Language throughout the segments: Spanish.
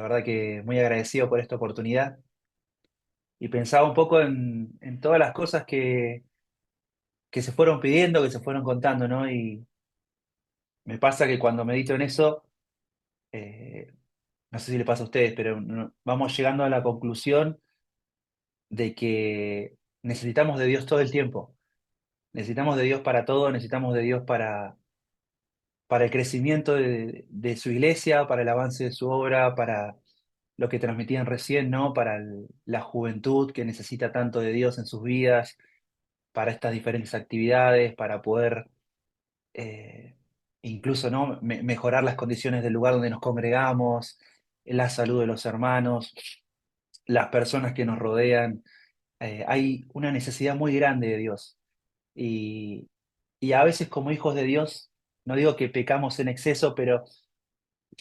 verdad que muy agradecido por esta oportunidad y pensaba un poco en todas las cosas que se fueron pidiendo, que se fueron contando, ¿no? Y me pasa que cuando medito en eso, eh, no sé si le pasa a ustedes, pero vamos llegando a la conclusión de que necesitamos de Dios todo el tiempo. Necesitamos de Dios para todo, necesitamos de Dios para el crecimiento de su iglesia, para el avance de su obra, para lo que transmitían recién, ¿no? Para la juventud que necesita tanto de Dios en sus vidas, para estas diferentes actividades, para poder eh, incluso, ¿no? Mejorar las condiciones del lugar donde nos congregamos, la salud de los hermanos, las personas que nos rodean. Hay una necesidad muy grande de Dios. Y, y a veces como hijos de Dios, no digo que pecamos en exceso, pero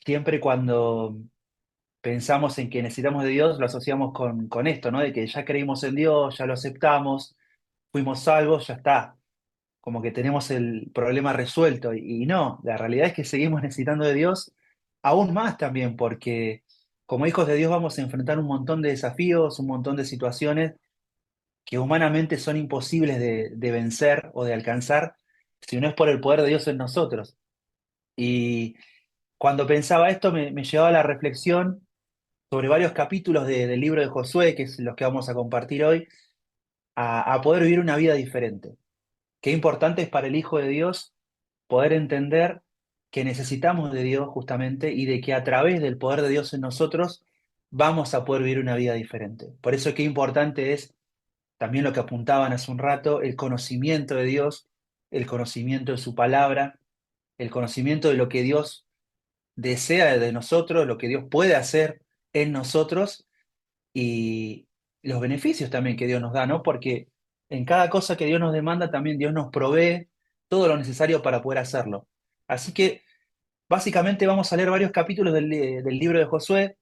siempre cuando pensamos en que necesitamos de Dios, lo asociamos con esto, ¿no? De que ya creímos en Dios, ya lo aceptamos, fuimos salvos, ya está. Como que tenemos el problema resuelto. Y no, la realidad es que seguimos necesitando de Dios aún más también, porque como hijos de Dios vamos a enfrentar un montón de desafíos, un montón de situaciones que humanamente son imposibles de vencer o de alcanzar si no es por el poder de Dios en nosotros. Y cuando pensaba esto me llevaba a la reflexión sobre varios capítulos del libro de Josué, que es los que vamos a compartir hoy, a poder vivir una vida diferente. Qué importante es para el Hijo de Dios poder entender que necesitamos de Dios justamente y de que a través del poder de Dios en nosotros vamos a poder vivir una vida diferente. Por eso qué importante es también lo que apuntaban hace un rato, el conocimiento de Dios, el conocimiento de su palabra, el conocimiento de lo que Dios desea de nosotros, lo que Dios puede hacer en nosotros y los beneficios también que Dios nos da, ¿no? Porque en cada cosa que Dios nos demanda, también Dios nos provee todo lo necesario para poder hacerlo. Así que básicamente vamos a leer varios capítulos del libro de Josué.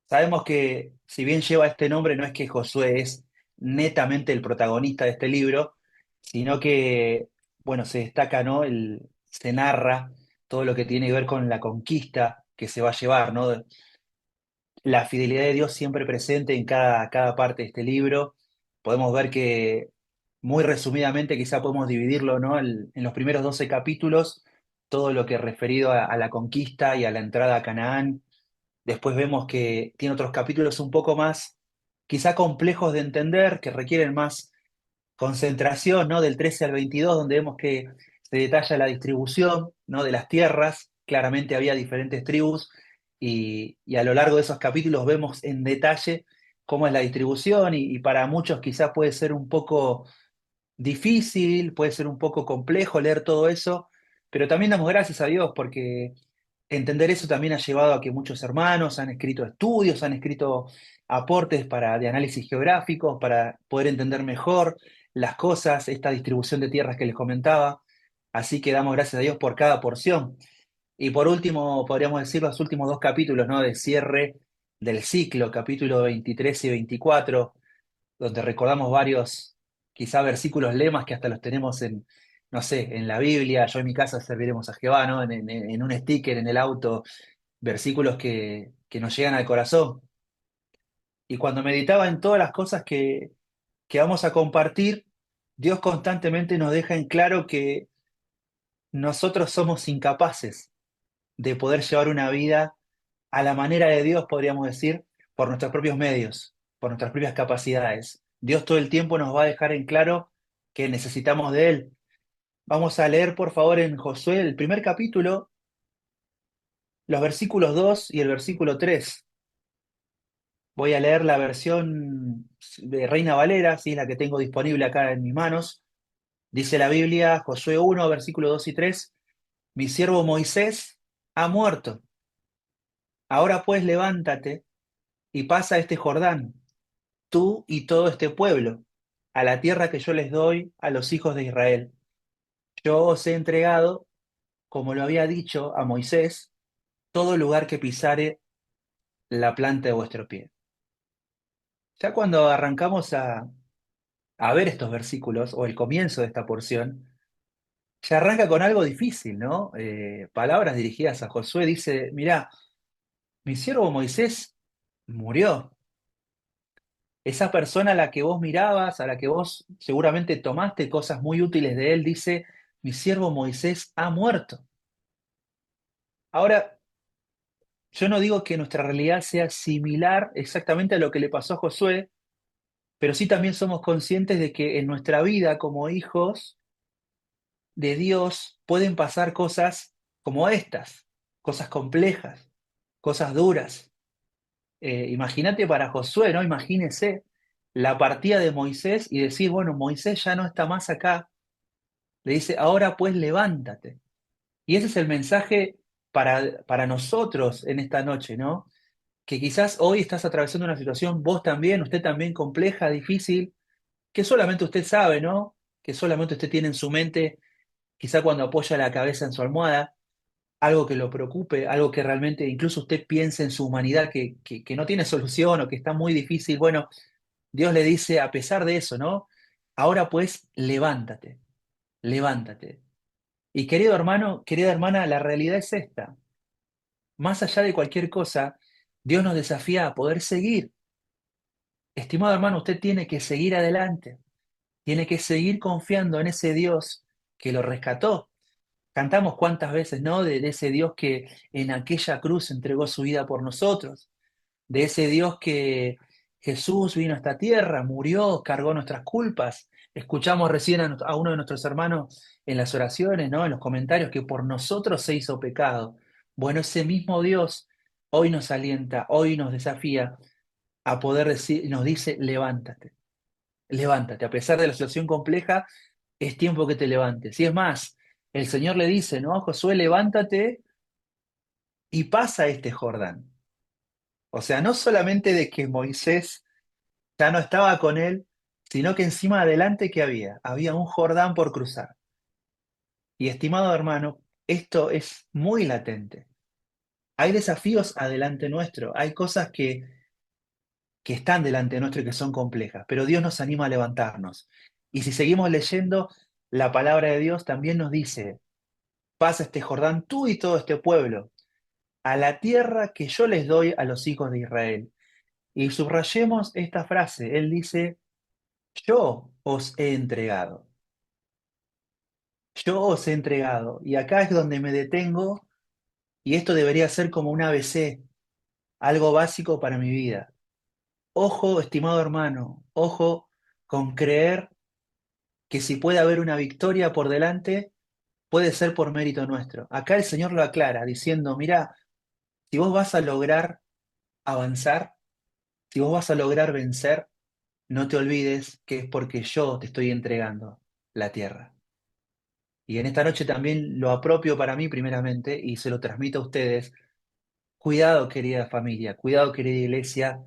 Sabemos que si bien lleva este nombre, no es que Josué es netamente el protagonista de este libro, sino que, bueno, se destaca, ¿no? Se narra todo lo que tiene que ver con la conquista que se va a llevar, ¿no? La fidelidad de Dios siempre presente en cada parte de este libro. Podemos ver que, muy resumidamente, quizá podemos dividirlo, ¿no? En los primeros 12 capítulos, todo lo que es referido a la conquista y a la entrada a Canaán. Después vemos que tiene otros capítulos un poco más, quizá complejos de entender, que requieren más concentración, ¿no? Del 13 al 22, donde vemos que se detalla la distribución, ¿no? De las tierras. Claramente había diferentes tribus y a lo largo de esos capítulos vemos en detalle cómo es la distribución y para muchos quizás puede ser un poco difícil, puede ser un poco complejo leer todo eso, pero también damos gracias a Dios porque entender eso también ha llevado a que muchos hermanos han escrito estudios, han escrito aportes de análisis geográficos para poder entender mejor las cosas, esta distribución de tierras que les comentaba. Así que damos gracias a Dios por cada porción. Y por último, podríamos decir los últimos dos capítulos, ¿no? De cierre del ciclo, capítulo 23 y 24 donde recordamos varios, quizá versículos lemas que hasta los tenemos en, no sé, en la Biblia. Yo en mi casa serviremos a Jehová, ¿no? En un sticker, en el auto, versículos que nos llegan al corazón. Y cuando meditaba en todas las cosas que vamos a compartir, Dios constantemente nos deja en claro que nosotros somos incapaces de poder llevar una vida a la manera de Dios, podríamos decir, por nuestros propios medios, por nuestras propias capacidades. Dios todo el tiempo nos va a dejar en claro que necesitamos de Él. Vamos a leer, por favor, en Josué, el primer capítulo, los versículos 2 y el versículo 3. Voy a leer la versión de Reina Valera, ¿sí? La que tengo disponible acá en mis manos. Dice la Biblia, Josué 1, versículo 2 y 3. Mi siervo Moisés ha muerto. Ahora pues levántate y pasa este Jordán, tú y todo este pueblo, a la tierra que yo les doy a los hijos de Israel. Yo os he entregado, como lo había dicho a Moisés, todo lugar que pisare la planta de vuestro pie. Ya cuando arrancamos a ver estos versículos, o el comienzo de esta porción, se arranca con algo difícil, ¿no? Palabras dirigidas a Josué, dice, mirá, mi siervo Moisés murió. Esa persona a la que vos mirabas, a la que vos seguramente tomaste cosas muy útiles de él, dice, mi siervo Moisés ha muerto. Ahora, yo no digo que nuestra realidad sea similar exactamente a lo que le pasó a Josué, pero sí también somos conscientes de que en nuestra vida como hijos de Dios pueden pasar cosas como estas, cosas complejas, cosas duras. Imagínate para Josué, ¿no? Imagínese la partida de Moisés y decir, bueno, Moisés ya no está más acá. Le dice, ahora pues levántate. Y ese es el mensaje para nosotros en esta noche, ¿no? Que quizás hoy estás atravesando una situación, vos también, usted también compleja, difícil, que solamente usted sabe, ¿no? Que solamente usted tiene en su mente, quizá cuando apoya la cabeza en su almohada, algo que lo preocupe, algo que realmente incluso usted piense en su humanidad que no tiene solución o que está muy difícil. Bueno, Dios le dice, a pesar de eso, ¿no? Ahora pues, levántate, levántate. Y querido hermano, querida hermana, la realidad es esta. Más allá de cualquier cosa, Dios nos desafía a poder seguir. Estimado hermano, usted tiene que seguir adelante, tiene que seguir confiando en ese Dios que lo rescató. Cantamos cuántas veces, ¿no? De ese Dios que en aquella cruz entregó su vida por nosotros, de ese Dios que Jesús vino a esta tierra, murió, cargó nuestras culpas. Escuchamos recién a uno de nuestros hermanos en las oraciones, ¿no? En los comentarios, que por nosotros se hizo pecado. Bueno, ese mismo Dios hoy nos alienta, hoy nos desafía a poder decir, nos dice, levántate, levántate. A pesar de la situación compleja, es tiempo que te levantes. Y es más, el Señor le dice, ¿no? Josué, levántate y pasa este Jordán. O sea, no solamente de que Moisés ya no estaba con él, sino que encima adelante que había un Jordán por cruzar. Y estimado hermano, esto es muy latente. Hay desafíos adelante nuestro, hay cosas que están delante nuestro y que son complejas, pero Dios nos anima a levantarnos. Y si seguimos leyendo, la palabra de Dios también nos dice, pasa este Jordán tú y todo este pueblo a la tierra que yo les doy a los hijos de Israel. Y subrayemos esta frase, él dice, yo os he entregado. Yo os he entregado. Y acá es donde me detengo y esto debería ser como un ABC, algo básico para mi vida. Ojo, estimado hermano, ojo con creer que si puede haber una victoria por delante, puede ser por mérito nuestro. Acá el Señor lo aclara diciendo, mira, si vos vas a lograr avanzar, si vos vas a lograr vencer, no te olvides que es porque yo te estoy entregando la tierra. Y en esta noche también lo apropio para mí primeramente y se lo transmito a ustedes. Cuidado, querida familia, cuidado, querida iglesia,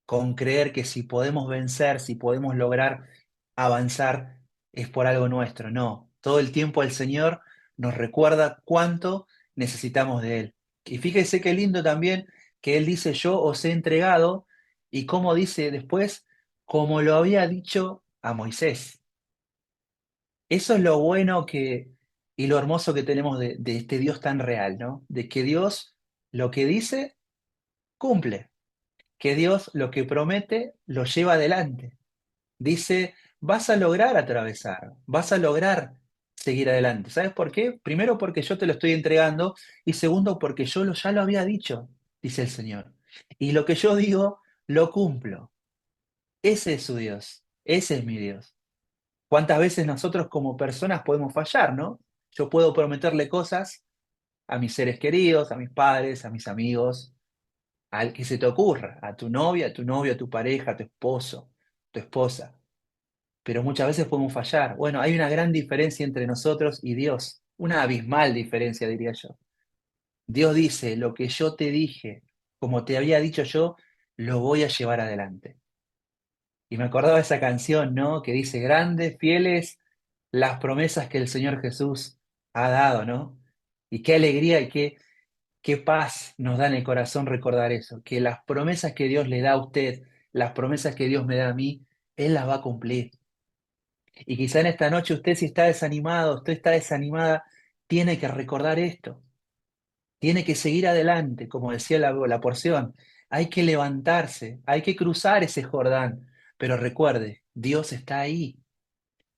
con creer que si podemos vencer, si podemos lograr avanzar, es por algo nuestro. No, todo el tiempo el Señor nos recuerda cuánto necesitamos de Él. Y fíjese qué lindo también que Él dice, yo os he entregado, y como dice después, como lo había dicho a Moisés. Eso es lo bueno y lo hermoso que tenemos de este Dios tan real, ¿no? De que Dios lo que dice, cumple. Que Dios lo que promete, lo lleva adelante. Dice, vas a lograr atravesar, vas a lograr seguir adelante. ¿Sabes por qué? Primero porque yo te lo estoy entregando y segundo porque ya lo había dicho, dice el Señor. Y lo que yo digo, lo cumplo. Ese es su Dios, ese es mi Dios. ¿Cuántas veces nosotros como personas podemos fallar, no? Yo puedo prometerle cosas a mis seres queridos, a mis padres, a mis amigos, al que se te ocurra, a tu novia, a tu novio, a tu pareja, a tu esposo, tu esposa. Pero muchas veces podemos fallar. Bueno, hay una gran diferencia entre nosotros y Dios, una abismal diferencia, diría yo. Dios dice, lo que yo te dije, como te había dicho yo, lo voy a llevar adelante. Y me acordaba de esa canción, ¿no? Que dice, grandes, fieles, las promesas que el Señor Jesús ha dado, ¿no? Y qué alegría y qué paz nos da en el corazón recordar eso, que las promesas que Dios le da a usted, las promesas que Dios me da a mí, Él las va a cumplir. Y quizá en esta noche usted si está desanimado, usted está desanimada, tiene que recordar esto. Tiene que seguir adelante, como decía la porción. Hay que levantarse, hay que cruzar ese Jordán. Pero recuerde, Dios está ahí.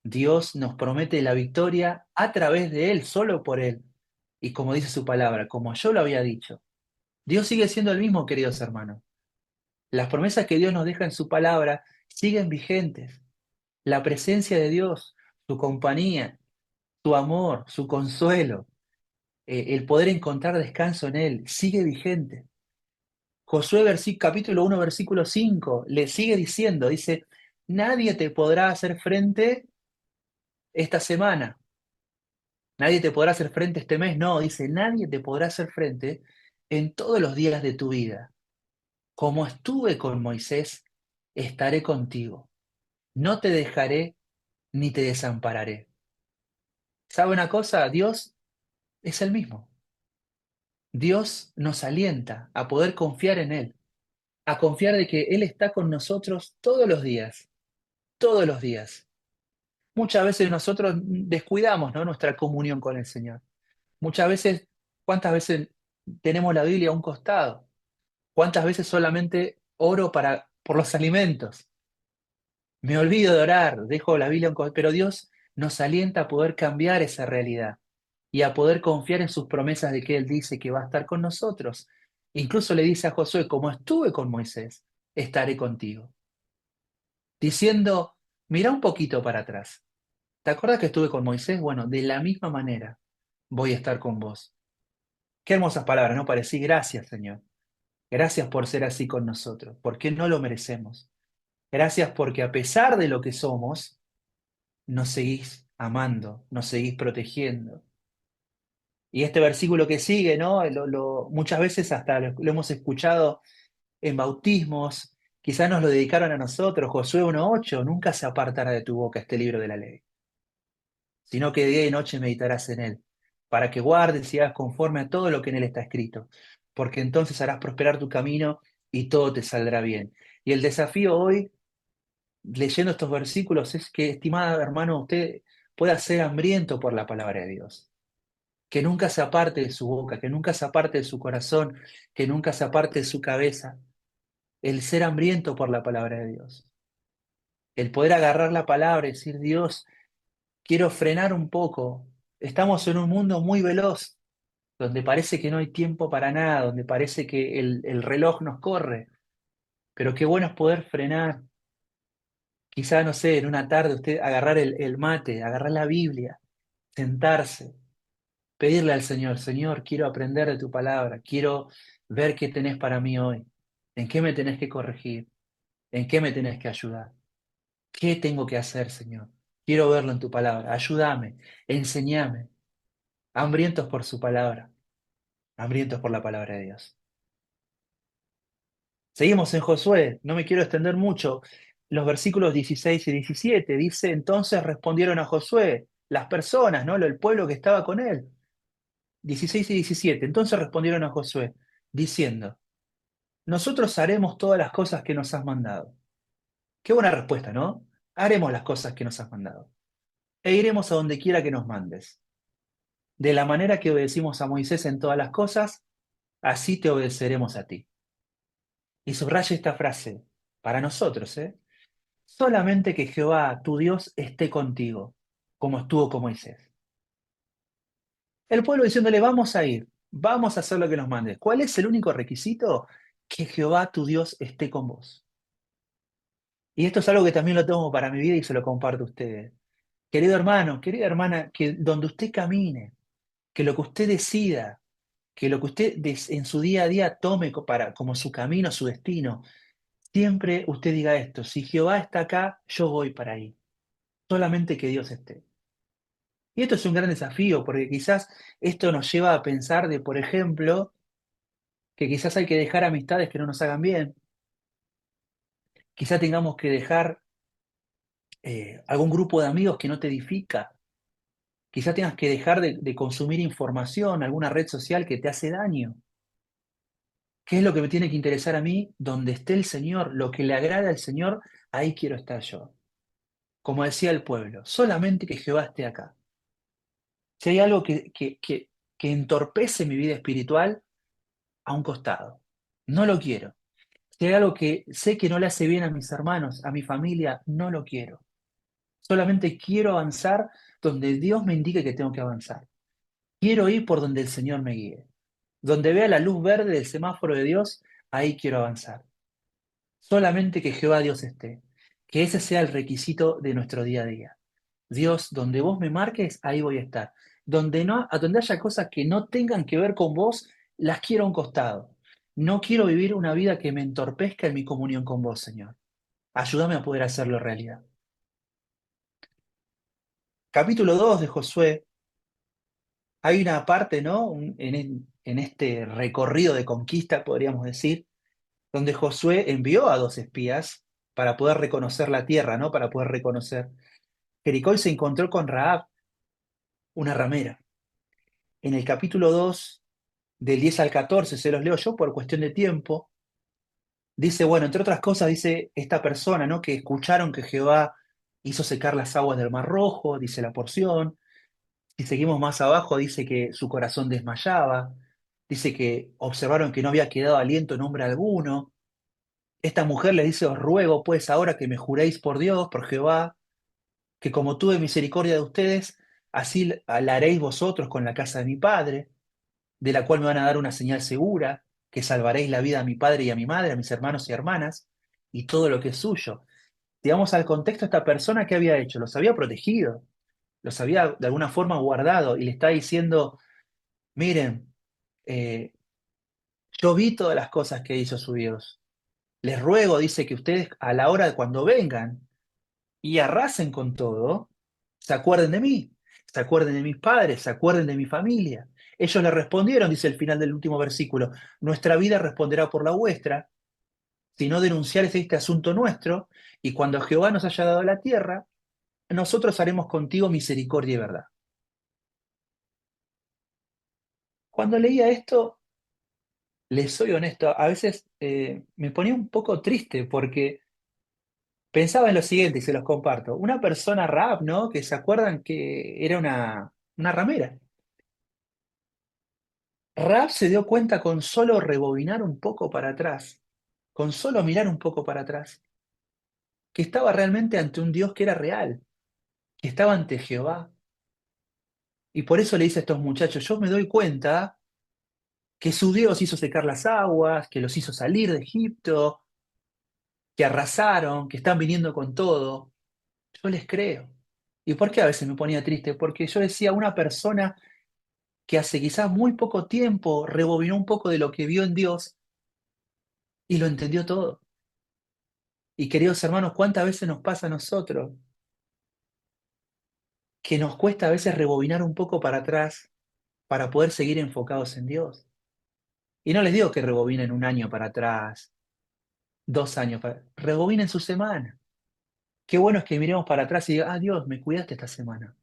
Dios nos promete la victoria a través de Él, solo por Él. Y como dice su palabra, como yo lo había dicho, Dios sigue siendo el mismo, queridos hermanos. Las promesas que Dios nos deja en su palabra siguen vigentes. La presencia de Dios, su compañía, su amor, su consuelo, el poder encontrar descanso en Él, sigue vigente. Josué capítulo 1, versículo 5, le sigue diciendo, dice, nadie te podrá hacer frente esta semana, nadie te podrá hacer frente este mes, no, dice, nadie te podrá hacer frente en todos los días de tu vida. Como estuve con Moisés, estaré contigo. No te dejaré ni te desampararé. ¿Sabe una cosa? Dios es el mismo. Dios nos alienta a poder confiar en Él, a confiar de que Él está con nosotros todos los días, todos los días. Muchas veces nosotros descuidamos, ¿no?, nuestra comunión con el Señor. Muchas veces, ¿cuántas veces tenemos la Biblia a un costado? ¿Cuántas veces solamente oro por los alimentos? Me olvido de orar, dejo la Biblia a un costado, pero Dios nos alienta a poder cambiar esa realidad y a poder confiar en sus promesas de que Él dice que va a estar con nosotros. Incluso le dice a Josué, como estuve con Moisés, estaré contigo. Diciendo, mira un poquito para atrás. ¿Te acuerdas que estuve con Moisés? Bueno, de la misma manera voy a estar con vos. Qué hermosas palabras, ¿no? Parecí, gracias, Señor. Gracias por ser así con nosotros, porque no lo merecemos. Gracias porque a pesar de lo que somos, nos seguís amando, nos seguís protegiendo. Y este versículo que sigue, ¿no? Muchas veces hasta lo hemos escuchado en bautismos, quizás nos lo dedicaron a nosotros, Josué 1:8, nunca se apartará de tu boca este libro de la ley, sino que día y noche meditarás en él, para que guardes y hagas conforme a todo lo que en él está escrito, porque entonces harás prosperar tu camino y todo te saldrá bien. Y el desafío hoy, leyendo estos versículos, es que, estimada hermano, usted pueda ser hambriento por la palabra de Dios, que nunca se aparte de su boca, que nunca se aparte de su corazón, que nunca se aparte de su cabeza, el ser hambriento por la palabra de Dios, el poder agarrar la palabra y decir, Dios, quiero frenar un poco. Estamos en un mundo muy veloz, donde parece que no hay tiempo para nada, donde parece que el reloj nos corre, pero qué bueno es poder frenar. Quizá, no sé, en una tarde usted agarrar el mate, agarrar la Biblia, sentarse, pedirle al Señor, Señor, quiero aprender de tu palabra, quiero ver qué tenés para mí hoy, en qué me tenés que corregir, en qué me tenés que ayudar, qué tengo que hacer, Señor. Quiero verlo en tu palabra, ayúdame, enséñame, hambrientos por su palabra, hambrientos por la palabra de Dios. Seguimos en Josué, no me quiero extender mucho. Los versículos 16 y 17 dice, entonces respondieron a Josué, las personas, ¿no? El pueblo que estaba con él. 16 y 17. Entonces respondieron a Josué, diciendo, nosotros haremos todas las cosas que nos has mandado. Qué buena respuesta, ¿no? Haremos las cosas que nos has mandado. E iremos a donde quiera que nos mandes. De la manera que obedecimos a Moisés en todas las cosas, así te obedeceremos a ti. Y subraya esta frase, para nosotros, ¿eh? Solamente que Jehová, tu Dios, esté contigo, como estuvo con Moisés. El pueblo diciéndole, vamos a ir, vamos a hacer lo que nos mandes. ¿Cuál es el único requisito? Que Jehová, tu Dios, esté con vos. Y esto es algo que también lo tomo para mi vida y se lo comparto a ustedes. Querido hermano, querida hermana, que donde usted camine, que lo que usted decida, que lo que usted en su día a día tome como su camino, su destino, siempre usted diga esto, si Jehová está acá, yo voy para ahí. Solamente que Dios esté. Y esto es un gran desafío, porque quizás esto nos lleva a pensar de, por ejemplo, que quizás hay que dejar amistades que no nos hagan bien, quizás tengamos que dejar algún grupo de amigos que no te edifica, quizás tengas que dejar de consumir información, alguna red social que te hace daño. ¿Qué es lo que me tiene que interesar a mí? Donde esté el Señor, lo que le agrada al Señor, ahí quiero estar yo. Como decía el pueblo, solamente que Jehová esté acá. Si hay algo que que entorpece mi vida espiritual a un costado. No lo quiero. Si hay algo que sé que no le hace bien a mis hermanos, a mi familia, no lo quiero. Solamente quiero avanzar donde Dios me indique que tengo que avanzar. Quiero ir por donde el Señor me guíe. Donde vea la luz verde del semáforo de Dios, ahí quiero avanzar. Solamente que Jehová Dios esté. Que ese sea el requisito de nuestro día a día. Dios, donde vos me marques, ahí voy a estar. Donde no, a donde haya cosas que no tengan que ver con vos, las quiero a un costado. No quiero vivir una vida que me entorpezca en mi comunión con vos, Señor. Ayúdame a poder hacerlo realidad. Capítulo 2 de Josué, hay una parte, ¿no? En este recorrido de conquista, podríamos decir, donde Josué envió a dos espías para poder reconocer la tierra, ¿no? Para poder reconocer. Jericó y se encontró con Rahab, una ramera. En el capítulo 2 del 10 al 14, se los leo yo por cuestión de tiempo, dice, bueno, entre otras cosas, dice esta persona, ¿no? Que escucharon que Jehová hizo secar las aguas del Mar Rojo, dice la porción. Si seguimos más abajo, dice que su corazón desmayaba, dice que observaron que no había quedado aliento en hombre alguno. Esta mujer le dice, os ruego pues ahora que me juréis por Dios, por Jehová, que como tuve misericordia de ustedes, así la haréis vosotros con la casa de mi padre, de la cual me van a dar una señal segura, que salvaréis la vida a mi padre y a mi madre, a mis hermanos y hermanas, y todo lo que es suyo. Digamos al contexto, esta persona que había hecho, los había protegido, los había de alguna forma guardado, y le está diciendo, miren, eh, yo vi todas las cosas que hizo su Dios. Les ruego, dice, que ustedes a la hora de cuando vengan y arrasen con todo, se acuerden de mí, se acuerden de mis padres, se acuerden de mi familia. Ellos le respondieron, dice el final del último versículo, nuestra vida responderá por la vuestra, si no denunciares este asunto nuestro, y cuando Jehová nos haya dado la tierra, nosotros haremos contigo misericordia y verdad. Cuando leía esto, les soy honesto, a veces me ponía un poco triste porque pensaba en lo siguiente y se los comparto. Una persona rap, ¿no? Que se acuerdan que era una ramera. Rap se dio cuenta con solo rebobinar un poco para atrás, con solo mirar un poco para atrás, que estaba realmente ante un Dios que era real, que estaba ante Jehová. Y por eso le dice a estos muchachos, yo me doy cuenta que su Dios hizo secar las aguas, que los hizo salir de Egipto, que arrasaron, que están viniendo con todo. Yo les creo. ¿Y por qué a veces me ponía triste? Porque yo decía, una persona que hace quizás muy poco tiempo rebobinó un poco de lo que vio en Dios y lo entendió todo. Y queridos hermanos, ¿cuántas veces nos pasa a nosotros que nos cuesta a veces rebobinar un poco para atrás para poder seguir enfocados en Dios? Y no les digo que rebobinen un año para atrás, 2 años para... Rebobinen su semana. Qué bueno es que miremos para atrás y diga, ah, Dios, me cuidaste esta semana.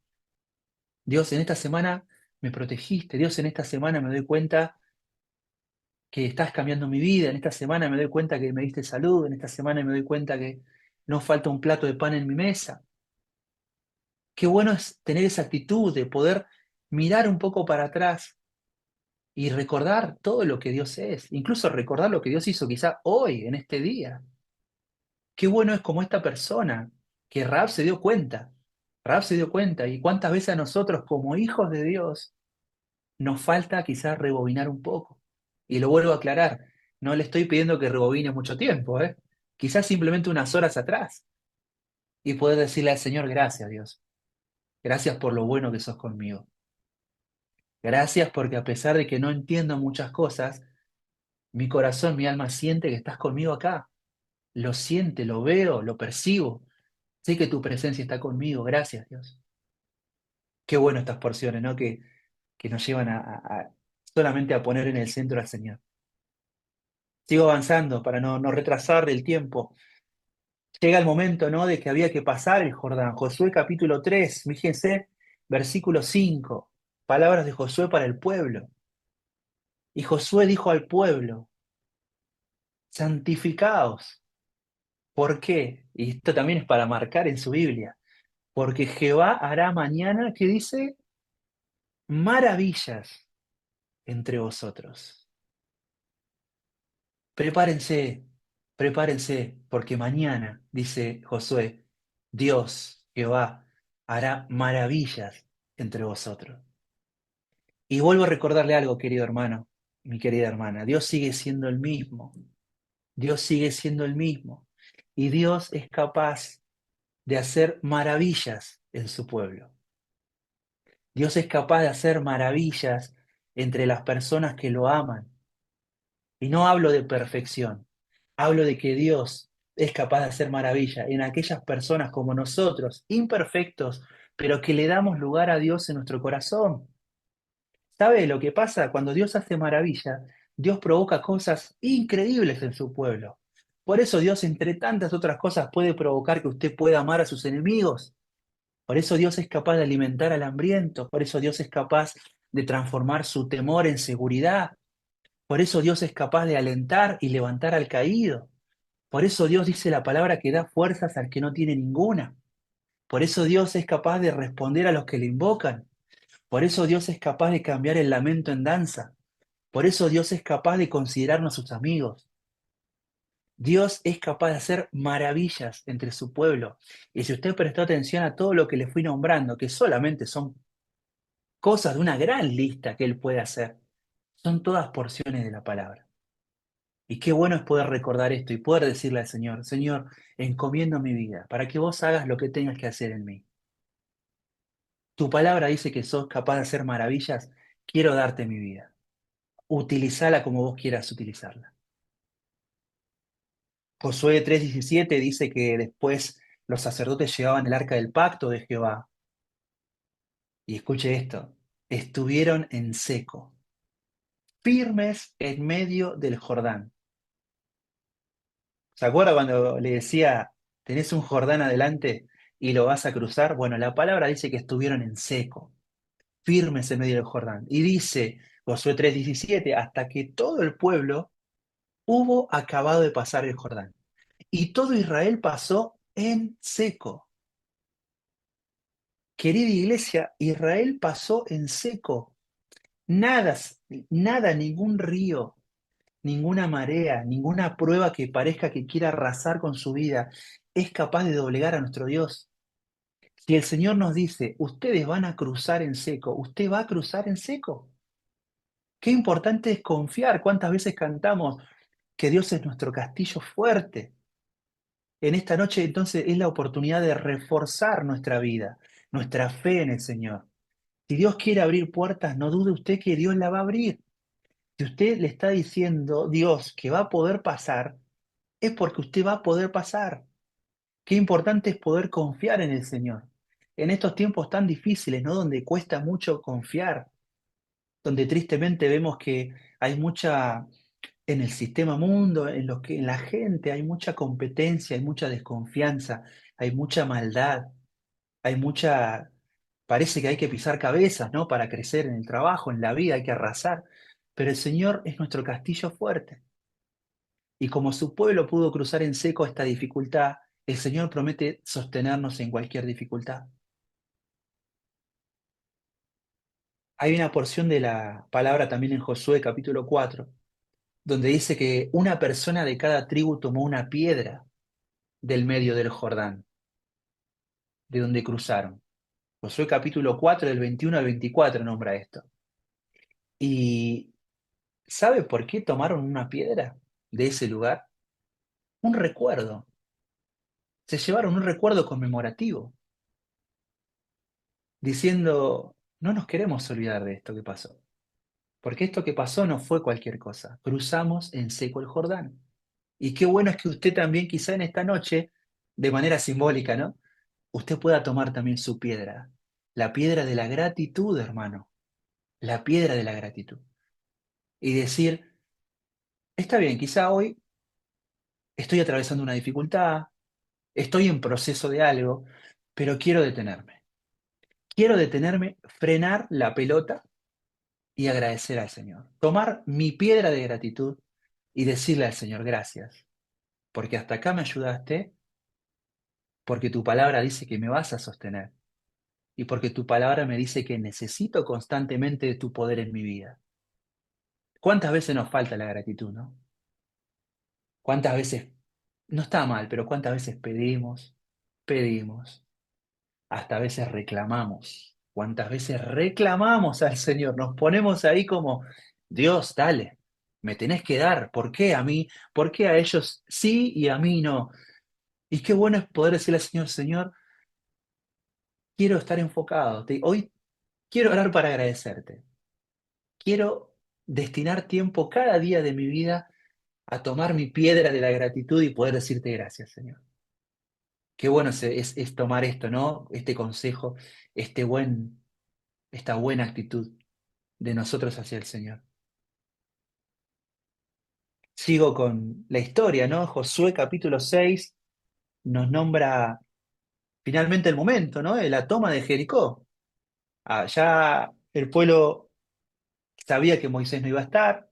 Dios, en esta semana me protegiste. Dios, en esta semana me doy cuenta que estás cambiando mi vida. En esta semana me doy cuenta que me diste salud. En esta semana me doy cuenta que no falta un plato de pan en mi mesa. Qué bueno es tener esa actitud de poder mirar un poco para atrás y recordar todo lo que Dios es, incluso recordar lo que Dios hizo quizá hoy, en este día. Qué bueno es como esta persona que Rahab se dio cuenta. Rahab se dio cuenta y cuántas veces a nosotros como hijos de Dios nos falta quizás rebobinar un poco. Y lo vuelvo a aclarar, no le estoy pidiendo que rebobine mucho tiempo, ¿eh? Quizás simplemente unas horas atrás y poder decirle al Señor, gracias Dios, gracias por lo bueno que sos conmigo. Gracias porque a pesar de que no entiendo muchas cosas, mi corazón, mi alma siente que estás conmigo acá. Lo siente, lo veo, lo percibo. Sé que tu presencia está conmigo. Gracias, Dios. Qué bueno estas porciones, ¿no? Que nos llevan solamente a poner en el centro al Señor. Sigo avanzando para no retrasar el tiempo. Llega el momento, ¿no? De que había que pasar el Jordán. Josué capítulo 3, fíjense, versículo 5. Palabras de Josué para el pueblo. Y Josué dijo al pueblo, santificaos. ¿Por qué? Y esto también es para marcar en su Biblia. Porque Jehová hará mañana, ¿qué dice? Maravillas. entre vosotros. Prepárense, prepárense, porque mañana, dice Josué, Dios, Jehová, hará maravillas entre vosotros. Y vuelvo a recordarle algo, querido hermano, mi querida hermana, Dios sigue siendo el mismo, Dios sigue siendo el mismo, y Dios es capaz de hacer maravillas en su pueblo. Dios es capaz de hacer maravillas entre las personas que lo aman. Y no hablo de perfección, hablo de que Dios es capaz de hacer maravilla en aquellas personas como nosotros, imperfectos, pero que le damos lugar a Dios en nuestro corazón. ¿Sabe lo que pasa? Cuando Dios hace maravilla, Dios provoca cosas increíbles en su pueblo. Por eso Dios, entre tantas otras cosas, puede provocar que usted pueda amar a sus enemigos. Por eso Dios es capaz de alimentar al hambriento. Por eso Dios es capaz de transformar su temor en seguridad. Por eso Dios es capaz de alentar y levantar al caído. Por eso Dios dice la palabra que da fuerzas al que no tiene ninguna. Por eso Dios es capaz de responder a los que le invocan. Por eso Dios es capaz de cambiar el lamento en danza. Por eso Dios es capaz de considerarnos sus amigos. Dios es capaz de hacer maravillas entre su pueblo. Y si usted prestó atención a todo lo que le fui nombrando, que solamente son cosas de una gran lista que Él puede hacer, son todas porciones de la palabra. Y qué bueno es poder recordar esto y poder decirle al Señor, Señor, encomiendo mi vida para que vos hagas lo que tengas que hacer en mí. Tu palabra dice que sos capaz de hacer maravillas, quiero darte mi vida. Utilízala como vos quieras utilizarla. Josué 3:17 dice que después los sacerdotes llevaban el arca del pacto de Jehová. Y escuche esto, estuvieron en seco, firmes en medio del Jordán. ¿Se acuerda cuando le decía, tenés un Jordán adelante y lo vas a cruzar? Bueno, la palabra dice que estuvieron en seco, firmes en medio del Jordán. Y dice Josué 3:17, hasta que todo el pueblo hubo acabado de pasar el Jordán. Y todo Israel pasó en seco. Querida iglesia, Israel pasó en seco. Nada, nada, ningún río, ninguna marea, ninguna prueba que parezca que quiera arrasar con su vida es capaz de doblegar a nuestro Dios. Si el Señor nos dice, ustedes van a cruzar en seco, usted va a cruzar en seco. Qué importante es confiar. ¿Cuántas veces cantamos que Dios es nuestro castillo fuerte? En esta noche entonces es la oportunidad de reforzar nuestra vida, nuestra fe en el Señor. Si Dios quiere abrir puertas, no dude usted que Dios la va a abrir. Si usted le está diciendo Dios que va a poder pasar, es porque usted va a poder pasar. Qué importante es poder confiar en el Señor. En estos tiempos tan difíciles, ¿no? Donde cuesta mucho confiar, donde tristemente vemos que hay mucha, en el sistema mundo, en la gente, hay mucha competencia, hay mucha desconfianza, hay mucha maldad, hay mucha, parece que hay que pisar cabezas, ¿no? Para crecer en el trabajo, en la vida, hay que arrasar. Pero el Señor es nuestro castillo fuerte. Y como su pueblo pudo cruzar en seco esta dificultad, el Señor promete sostenernos en cualquier dificultad. Hay una porción de la palabra también en Josué capítulo 4, donde dice que una persona de cada tribu tomó una piedra del medio del Jordán, de donde cruzaron. Josué capítulo 4, del 21 al 24 nombra esto. ¿Y sabe por qué tomaron una piedra de ese lugar? Un recuerdo. Se llevaron un recuerdo conmemorativo, diciendo, no nos queremos olvidar de esto que pasó. Porque esto que pasó no fue cualquier cosa. Cruzamos en seco el Jordán. Y qué bueno es que usted también, quizá en esta noche, de manera simbólica, ¿no? Usted pueda tomar también su piedra. La piedra de la gratitud, hermano. La piedra de la gratitud. Y decir, está bien, quizá hoy estoy atravesando una dificultad, estoy en proceso de algo, pero quiero detenerme. Quiero detenerme, frenar la pelota y agradecer al Señor. Tomar mi piedra de gratitud y decirle al Señor, gracias, porque hasta acá me ayudaste, porque tu palabra dice que me vas a sostener y porque tu palabra me dice que necesito constantemente de tu poder en mi vida. ¿Cuántas veces nos falta la gratitud, no? ¿Cuántas veces, no está mal, pero cuántas veces pedimos, hasta a veces reclamamos? ¿Cuántas veces reclamamos al Señor? Nos ponemos ahí como, Dios, dale, me tenés que dar. ¿Por qué a mí? ¿Por qué a ellos sí y a mí no? Y qué bueno es poder decirle al Señor, Señor, quiero estar enfocado. Hoy quiero orar para agradecerte. Quiero destinar tiempo cada día de mi vida a tomar mi piedra de la gratitud y poder decirte gracias, Señor. Qué bueno es tomar esto, ¿no? Este consejo, este buen, esta buena actitud de nosotros hacia el Señor. Sigo con la historia, ¿no? Josué capítulo 6 nos nombra finalmente el momento, ¿no? De la toma de Jericó. Ya el pueblo sabía que Moisés no iba a estar,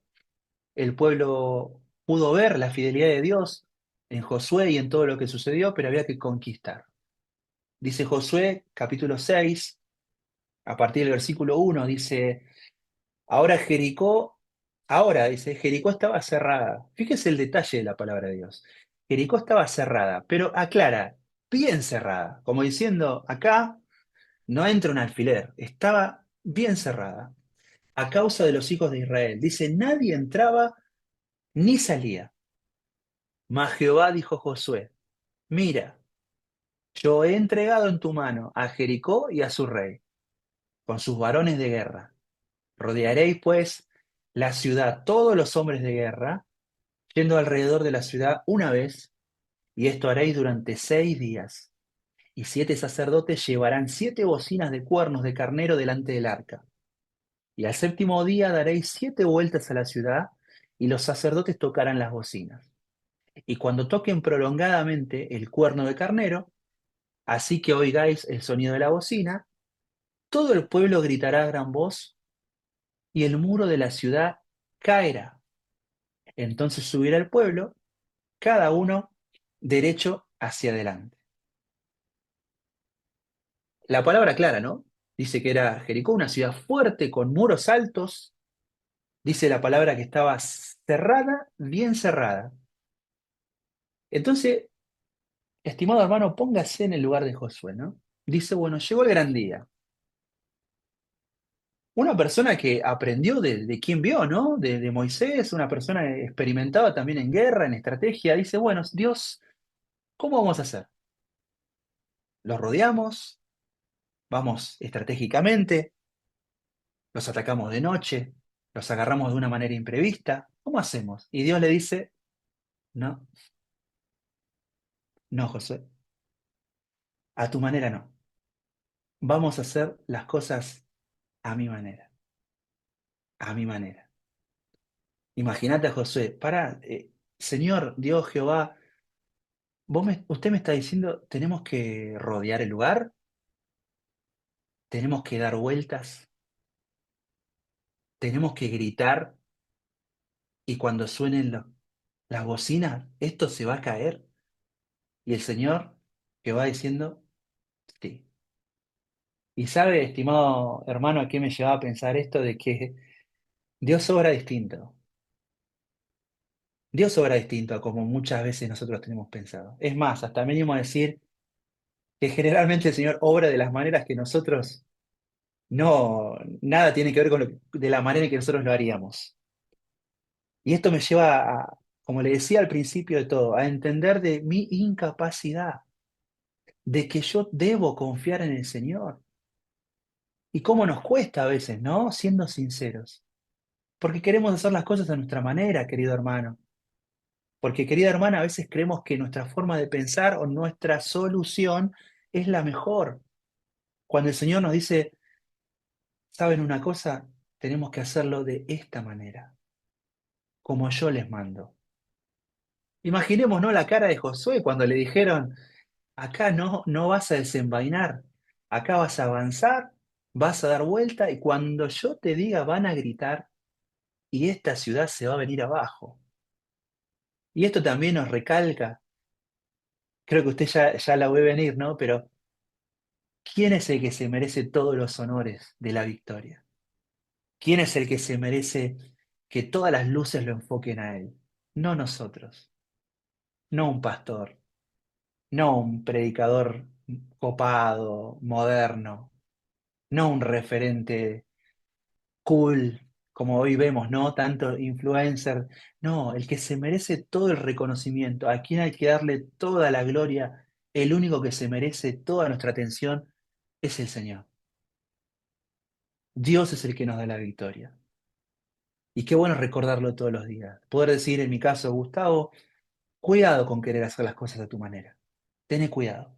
el pueblo pudo ver la fidelidad de Dios en Josué y en todo lo que sucedió, pero había que conquistar. Dice Josué capítulo 6 a partir del versículo 1, dice, ahora Jericó, ahora dice, Jericó estaba cerrada. Fíjese el detalle de la palabra de Dios. Jericó estaba cerrada, pero aclara, bien cerrada, como diciendo, acá no entra un alfiler, estaba bien cerrada, a causa de los hijos de Israel. Dice, nadie entraba ni salía. Mas Jehová dijo a Josué, mira, yo he entregado en tu mano a Jericó y a su rey, con sus varones de guerra. Rodearéis, pues, la ciudad, todos los hombres de guerra, yendo alrededor de la ciudad una vez, y esto haréis durante 6 días. Y 7 sacerdotes llevarán 7 bocinas de cuernos de carnero delante del arca. Y al séptimo día daréis 7 vueltas a la ciudad, y los sacerdotes tocarán las bocinas. Y cuando toquen prolongadamente el cuerno de carnero, así que oigáis el sonido de la bocina, todo el pueblo gritará a gran voz, y el muro de la ciudad caerá. Entonces subirá el pueblo, cada uno derecho hacia adelante. La palabra clara, ¿no? Dice que era Jericó, una ciudad fuerte con muros altos. Dice la palabra que estaba cerrada, bien cerrada. Entonces, estimado hermano, póngase en el lugar de Josué, ¿no? Dice, bueno, llegó el gran día. Una persona que aprendió de quien vio, ¿no? De Moisés, una persona experimentada también en guerra, en estrategia. Dice, bueno, Dios, ¿cómo vamos a hacer? ¿Los rodeamos? ¿Vamos estratégicamente? ¿Los atacamos de noche? ¿Los agarramos de una manera imprevista? ¿Cómo hacemos? Y Dios le dice, no, no, José, a tu manera no. Vamos a hacer las cosas a mi manera, a mi manera. Imagínate a Josué, para, Señor Dios Jehová, usted me está diciendo, tenemos que rodear el lugar, tenemos que dar vueltas, tenemos que gritar y cuando suenen las bocinas, esto se va a caer. Y el Señor que va diciendo, sí. Y sabe, estimado hermano, a qué me llevaba a pensar esto de que Dios obra distinto. Dios obra distinto a como muchas veces nosotros tenemos pensado. Es más, hasta mínimo decir que generalmente el Señor obra de las maneras que nosotros no, nada tiene que ver con de la manera en que nosotros lo haríamos. Y esto me lleva a, como le decía al principio de todo, a entender de mi incapacidad, de que yo debo confiar en el Señor. Y cómo nos cuesta a veces, ¿no? Siendo sinceros. Porque queremos hacer las cosas a nuestra manera, querido hermano. Porque, querida hermana, a veces creemos que nuestra forma de pensar o nuestra solución es la mejor. Cuando el Señor nos dice, ¿saben una cosa? Tenemos que hacerlo de esta manera, como yo les mando. Imaginemos, ¿no? La cara de Josué cuando le dijeron, acá no, no vas a desenvainar, acá vas a avanzar, vas a dar vuelta y cuando yo te diga van a gritar y esta ciudad se va a venir abajo. Y esto también nos recalca, creo que usted ya la ve venir, ¿no? Pero ¿quién es el que se merece todos los honores de la victoria? ¿Quién es el que se merece que todas las luces lo enfoquen a Él, no nosotros, no un pastor, no un predicador copado, moderno, no un referente cool, como hoy vemos, ¿no? Tanto influencer. No, el que se merece todo el reconocimiento, a quien hay que darle toda la gloria, el único que se merece toda nuestra atención es el Señor. Dios es el que nos da la victoria. Y qué bueno recordarlo todos los días. Poder decir, en mi caso, Gustavo, cuidado con querer hacer las cosas a tu manera. Tené cuidado.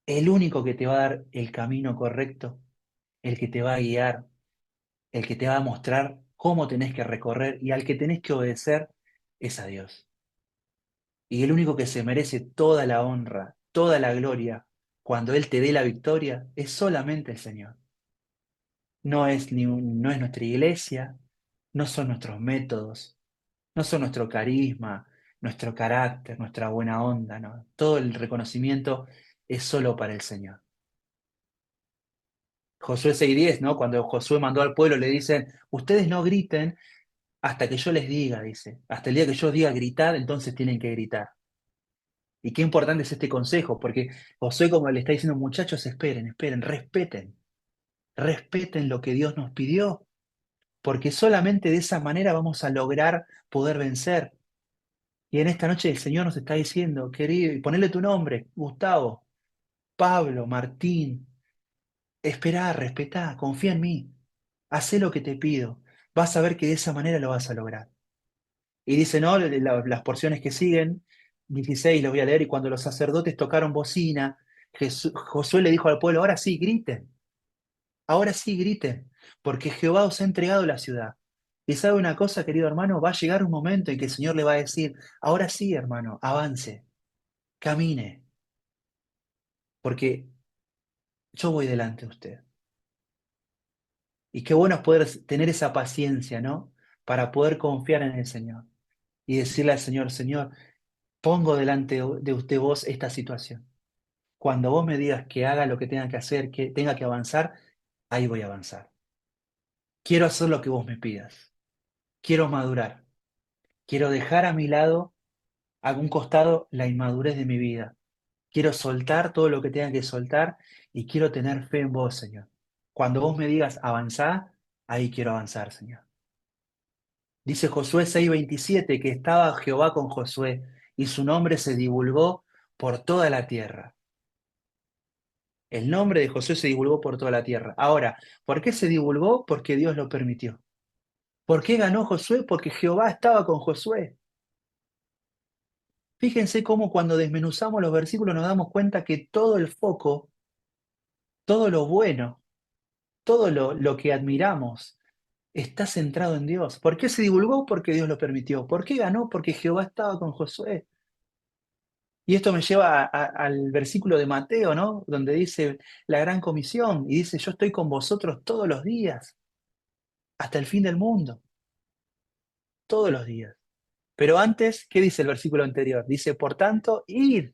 El único que te va a dar el camino correcto, el que te va a guiar, el que te va a mostrar cómo tenés que recorrer y al que tenés que obedecer es a Dios. Y el único que se merece toda la honra, toda la gloria, cuando Él te dé la victoria, es solamente el Señor. No es nuestra iglesia, no son nuestros métodos, no son nuestro carisma, nuestro carácter, nuestra buena onda, no. Todo el reconocimiento es solo para el Señor. Josué 6:10, ¿no? Cuando Josué mandó al pueblo, le dicen, ustedes no griten hasta que yo les diga, dice. Hasta el día que yo diga gritar, entonces tienen que gritar. Y qué importante es este consejo, porque Josué como le está diciendo, muchachos, esperen, esperen, respeten, respeten lo que Dios nos pidió, porque solamente de esa manera vamos a lograr poder vencer. Y en esta noche el Señor nos está diciendo, querido, y ponele tu nombre, Gustavo, Pablo, Martín, esperá, respetá, confía en mí, hacé lo que te pido, vas a ver que de esa manera lo vas a lograr. Y dice, no, las porciones que siguen, 16 los voy a leer, y cuando los sacerdotes tocaron bocina, Josué le dijo al pueblo, ahora sí griten, porque Jehová os ha entregado la ciudad. Y sabe una cosa, querido hermano, va a llegar un momento en que el Señor le va a decir, ahora sí, hermano, avance, camine, porque yo voy delante de usted. Y qué bueno es poder tener esa paciencia, ¿no? Para poder confiar en el Señor y decirle al Señor, Señor, pongo delante de usted vos esta situación. Cuando vos me digas que haga lo que tenga que hacer, que tenga que avanzar, ahí voy a avanzar. Quiero hacer lo que vos me pidas. Quiero madurar. Quiero dejar a mi lado, a un costado, la inmadurez de mi vida. Quiero soltar todo lo que tenga que soltar y quiero tener fe en vos, Señor. Cuando vos me digas avanzar, ahí quiero avanzar, Señor. Dice Josué 6:27 que estaba Jehová con Josué y su nombre se divulgó por toda la tierra. El nombre de Josué se divulgó por toda la tierra. Ahora, ¿por qué se divulgó? Porque Dios lo permitió. ¿Por qué ganó Josué? Porque Jehová estaba con Josué. Fíjense cómo cuando desmenuzamos los versículos nos damos cuenta que todo el foco, todo lo bueno, todo lo que admiramos está centrado en Dios. ¿Por qué se divulgó? Porque Dios lo permitió. ¿Por qué ganó? Porque Jehová estaba con Josué. Y esto me lleva al versículo de Mateo, ¿no? Donde dice la gran comisión y dice, yo estoy con vosotros todos los días, hasta el fin del mundo, todos los días. Pero antes, ¿qué dice el versículo anterior? Dice, por tanto, id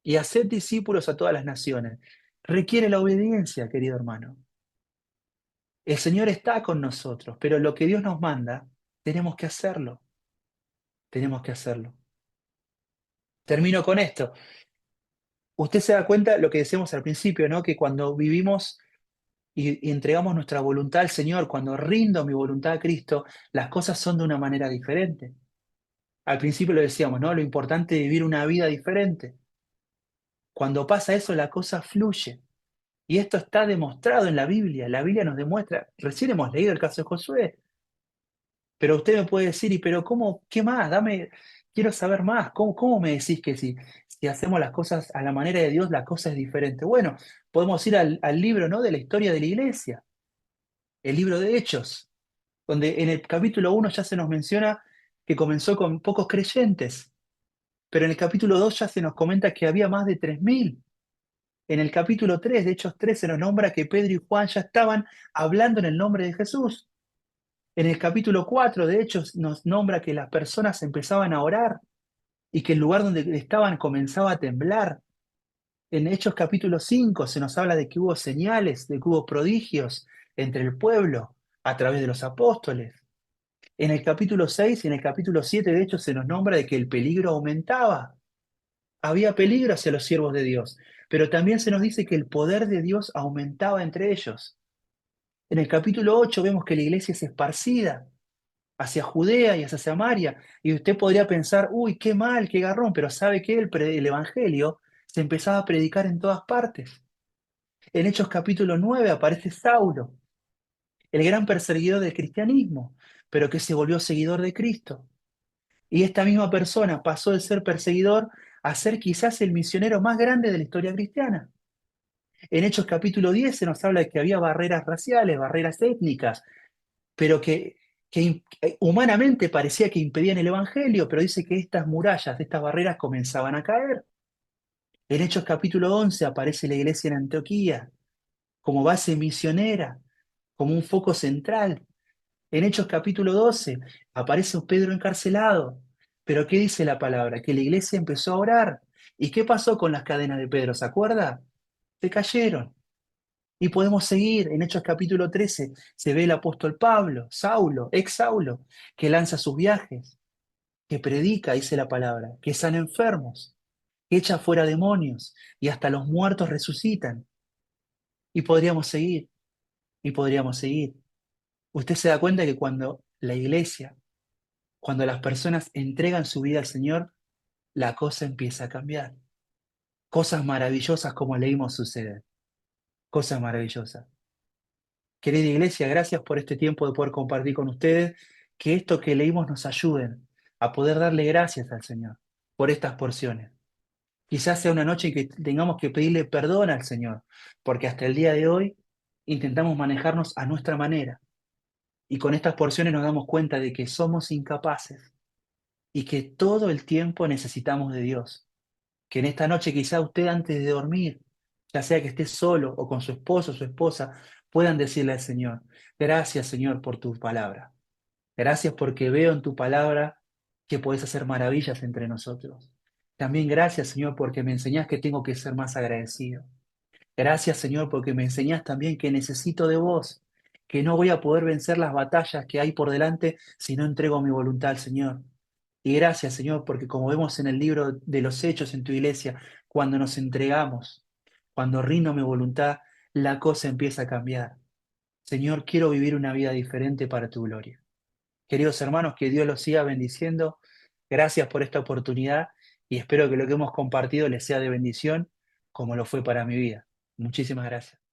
y haced discípulos a todas las naciones. Requiere la obediencia, querido hermano. El Señor está con nosotros, pero lo que Dios nos manda, tenemos que hacerlo. Tenemos que hacerlo. Termino con esto. Usted se da cuenta lo que decíamos al principio, ¿no? Que cuando vivimos y entregamos nuestra voluntad al Señor, cuando rindo mi voluntad a Cristo, las cosas son de una manera diferente. Al principio lo decíamos, ¿no? Lo importante es vivir una vida diferente. Cuando pasa eso, la cosa fluye. Y esto está demostrado en la Biblia. La Biblia nos demuestra, recién hemos leído el caso de Josué, pero usted me puede decir, ¿y pero cómo, qué más? Quiero saber más. ¿Cómo me decís que si hacemos las cosas a la manera de Dios, la cosa es diferente? Bueno, podemos ir al libro, ¿no? De la historia de la iglesia, el libro de Hechos, donde en el capítulo 1 ya se nos menciona que comenzó con pocos creyentes, pero en el capítulo 2 ya se nos comenta que había más de 3.000. En el capítulo 3 de Hechos 3 se nos nombra que Pedro y Juan ya estaban hablando en el nombre de Jesús. En el capítulo 4 de Hechos nos nombra que las personas empezaban a orar y que el lugar donde estaban comenzaba a temblar. En Hechos capítulo 5 se nos habla de que hubo señales, de que hubo prodigios entre el pueblo a través de los apóstoles. En el capítulo 6 y en el capítulo 7, de hecho, se nos nombra de que el peligro aumentaba. Había peligro hacia los siervos de Dios, pero también se nos dice que el poder de Dios aumentaba entre ellos. En el capítulo 8 vemos que la iglesia es esparcida hacia Judea y hacia Samaria, y usted podría pensar, uy, qué mal, qué garrón, pero ¿sabe qué? El evangelio se empezaba a predicar en todas partes. En Hechos capítulo 9 aparece Saulo, el gran perseguidor del cristianismo, pero que se volvió seguidor de Cristo. Y esta misma persona pasó de ser perseguidor a ser quizás el misionero más grande de la historia cristiana. En Hechos capítulo 10 se nos habla de que había barreras raciales, barreras étnicas, pero que humanamente parecía que impedían el evangelio, pero dice que estas murallas, estas barreras comenzaban a caer. En Hechos capítulo 11 aparece la iglesia en Antioquía como base misionera, como un foco central. En Hechos capítulo 12 aparece un Pedro encarcelado. Pero ¿qué dice la palabra? Que la iglesia empezó a orar. ¿Y qué pasó con las cadenas de Pedro? ¿Se acuerda? Se cayeron. Y podemos seguir. En Hechos capítulo 13 se ve el apóstol Pablo, Saulo, ex Saulo, que lanza sus viajes, que predica, dice la palabra, que sana enfermos, que echa fuera demonios y hasta los muertos resucitan. Y podríamos seguir, y podríamos seguir. Usted se da cuenta que cuando la iglesia, cuando las personas entregan su vida al Señor, la cosa empieza a cambiar. Cosas maravillosas como leímos suceden. Cosas maravillosas. Querida iglesia, gracias por este tiempo de poder compartir con ustedes. Que esto que leímos nos ayuden a poder darle gracias al Señor por estas porciones. Quizás sea una noche en que tengamos que pedirle perdón al Señor, porque hasta el día de hoy intentamos manejarnos a nuestra manera. Y con estas porciones nos damos cuenta de que somos incapaces y que todo el tiempo necesitamos de Dios. Que en esta noche quizá usted antes de dormir, ya sea que esté solo o con su esposo o su esposa, puedan decirle al Señor, gracias Señor por tu palabra. Gracias porque veo en tu palabra que puedes hacer maravillas entre nosotros. También gracias Señor porque me enseñás que tengo que ser más agradecido. Gracias Señor porque me enseñás también que necesito de vos, que no voy a poder vencer las batallas que hay por delante si no entrego mi voluntad al Señor. Y gracias, Señor, porque como vemos en el libro de los Hechos en tu iglesia, cuando nos entregamos, cuando rindo mi voluntad, la cosa empieza a cambiar. Señor, quiero vivir una vida diferente para tu gloria. Queridos hermanos, que Dios los siga bendiciendo. Gracias por esta oportunidad y espero que lo que hemos compartido les sea de bendición como lo fue para mi vida. Muchísimas gracias.